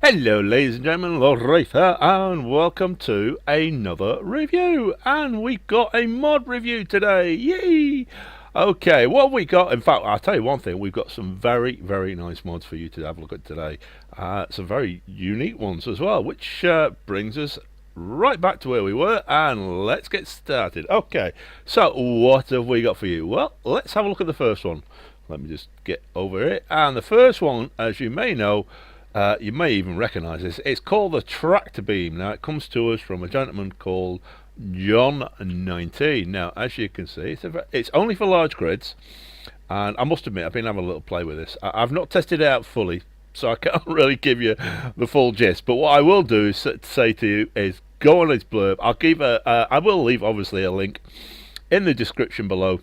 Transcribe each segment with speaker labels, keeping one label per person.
Speaker 1: Hello ladies and gentlemen, Lord Wraith here, and welcome to another review. And we got a mod review today, yay! Okay, what we got, in fact I'll tell you one thing, we've got some very nice mods for you to have a look at today. Some very unique ones as well, which brings us right back to where we were, and let's get started. Okay, so what have we got for you? Well, let's have a look at the first one. Let me just get over it. And the first one, as you may know, you may even recognise this. It's called the tractor beam. Now, it comes to us from a gentleman called John 19. Now, as you can see, it's only for large grids. And I must admit, I've been having a little play with this. I've not tested it out fully, so I can't really give you the full gist. But what I will do is say to you is go on its blurb. I will leave, obviously, a link in the description below,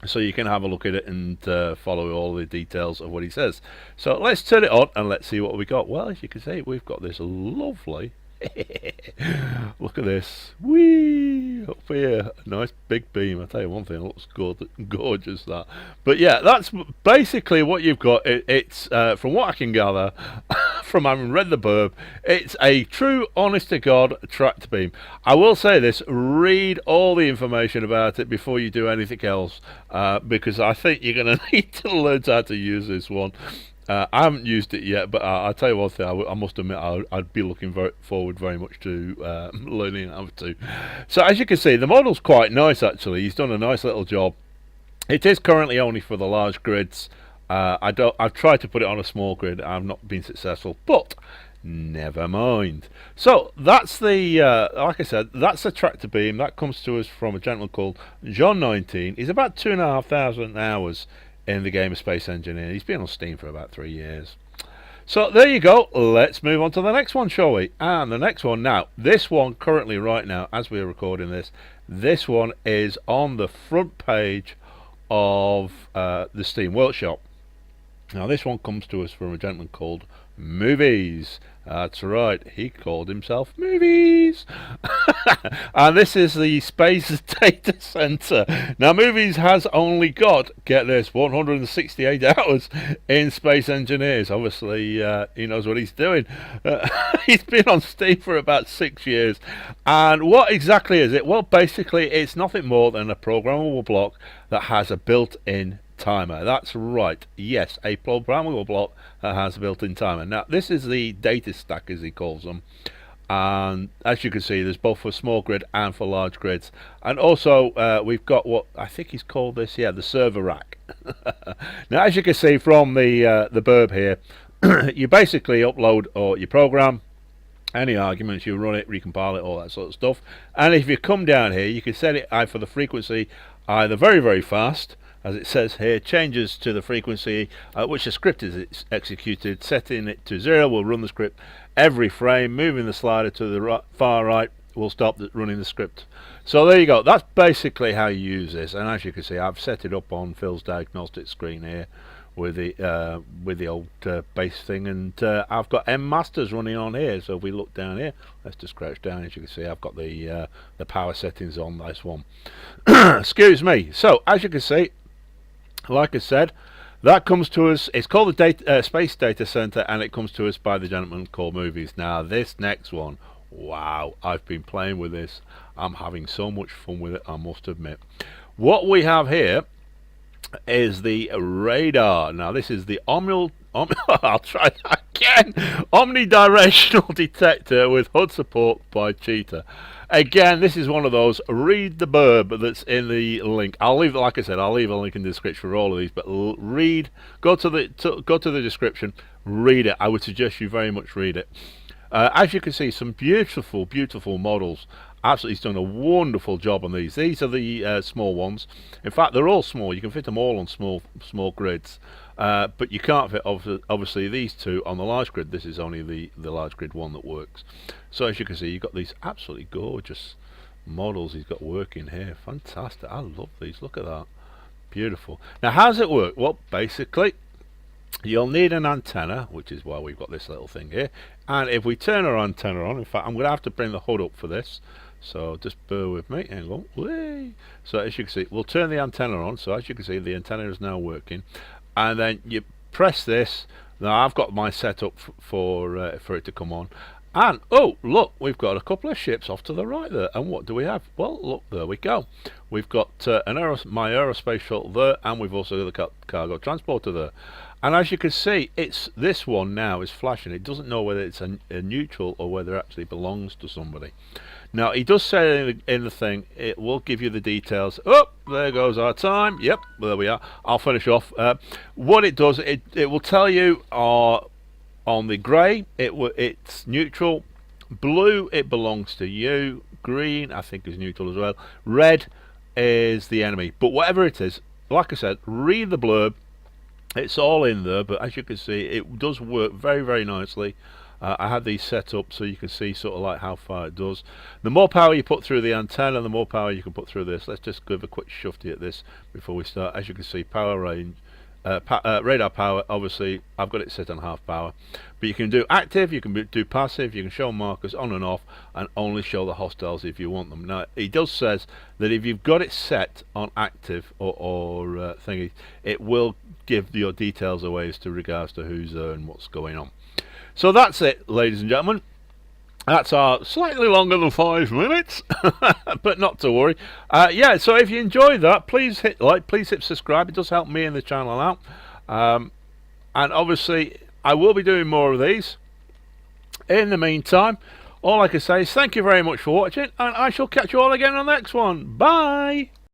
Speaker 1: so you can have a look at it and follow all the details of what he says. So let's turn it on and let's see what we got. Well, as you can see, we've got this lovely look at this, whee, up here, a nice big beam. I tell you one thing, it looks gorgeous, that. But yeah, that's basically what you've got. It's from what I can gather from having read the blurb, it's a true honest to god tractor beam. I will say this, read all the information about it before you do anything else, because I think you're going to need to learn how to use this one. I haven't used it yet, but I'll tell you one thing, I must admit I'd be looking forward very much to learning how to. So as you can see, the model's quite nice actually. He's done a nice little job. It is currently only for the large grids. I've tried to put it on a small grid. I've not been successful, but never mind. So that's the like I said, that's the tractor beam. That comes to us from a gentleman called John 19. He's about 2,500 hours in the game of Space Engineer. He's been on Steam for about 3 years. So there you go. Let's move on to the next one, shall we? And the next one now, this one currently right now, as we're recording this one is on the front page of the Steam Workshop. Now this one comes to us from a gentleman called Movies. That's right, he called himself Movies. And this is the Space Data Center. Now Movies has only got, get this, 168 hours in Space Engineers. Obviously he knows what he's doing. He's been on Steam for about 6 years. And what exactly is it? Well, basically it's nothing more than a programmable block that has a built-in timer. That's right, yes, a programmable block that has a built-in timer. Now this is the data stack, as he calls them, and as you can see there's both for small grid and for large grids. And also we've got what I think he's called this, yeah, the server rack. Now as you can see from the blurb here, you basically upload or you program any arguments, you run it, recompile it, all that sort of stuff. And if you come down here, you can set it for the frequency either very fast, as it says here, changes to the frequency at which the script is executed. Setting it to 0 will run the script every frame. Moving the slider to the far right will stop running the script. So there you go. That's basically how you use this. And as you can see, I've set it up on Phil's diagnostic screen here with the old base thing, and I've got M Masters running on here. So if we look down here, let's just crouch down. As you can see, I've got the power settings on this one. Excuse me. So as you can see, like I said, that comes to us, it's called the Space Data Center, and it comes to us by the gentleman called Movies. Now this next one, wow, I've been playing with this. I'm having so much fun with it, I must admit. What we have here is the radar. Now this is the I'll try that again, omnidirectional detector with HUD support by Cheetah. Again, this is one of those, read the blurb that's in the link. I'll leave, like I said, I'll leave a link in the description for all of these, but go to the description, read it. I would suggest you very much read it. As you can see, some beautiful models. Absolutely, he's done a wonderful job on these. These are the small ones. In fact, they're all small. You can fit them all on small grids, but you can't fit obviously these two on the large grid. This is only the large grid one that works. So as you can see, you've got these absolutely gorgeous models he's got working here. Fantastic. I love these. Look at that. Beautiful. Now, how does it work? Well, basically, you'll need an antenna, which is why we've got this little thing here. And if we turn our antenna on, in fact, I'm going to have to bring the HUD up for this. So just bear with me. Hang on. Whee! So as you can see, we'll turn the antenna on. So as you can see, the antenna is now working. And then you press this, Now I've got my setup for it to come on. And oh look, we've got a couple of ships off to the right there. And what do we have? Well, look, there we go. We've got my aerospace shuttle there, and we've also got the cargo transporter there. And as you can see, it's this one now is flashing. It doesn't know whether it's a neutral or whether it actually belongs to somebody. Now he does say in the thing, it will give you the details. Oh, there goes our time. Yep, there we are. I'll finish off. What it does, it will tell you on the grey, it's neutral. Blue, it belongs to you. Green, I think, is neutral as well. Red is the enemy. But whatever it is, like I said, read the blurb. It's all in there, but as you can see, it does work very, very nicely. I had these set up so you can see sort of like how far it does. The more power you put through the antenna, the more power you can put through this. Let's just give a quick shufty at this before we start. As you can see, power range. Radar power, obviously I've got it set on half power, but you can do active, you can do passive, you can show markers on and off, and only show the hostiles if you want them. Now it does says that if you've got it set on active or thingy, it will give your details away as to regards to who's there and what's going on. So that's it, ladies and gentlemen. That's our slightly longer than 5 minutes, but not to worry. Yeah, so if you enjoyed that, please hit like, please hit subscribe. It does help me and the channel out. And obviously, I will be doing more of these. In the meantime, all I can say is thank you very much for watching, and I shall catch you all again on the next one. Bye!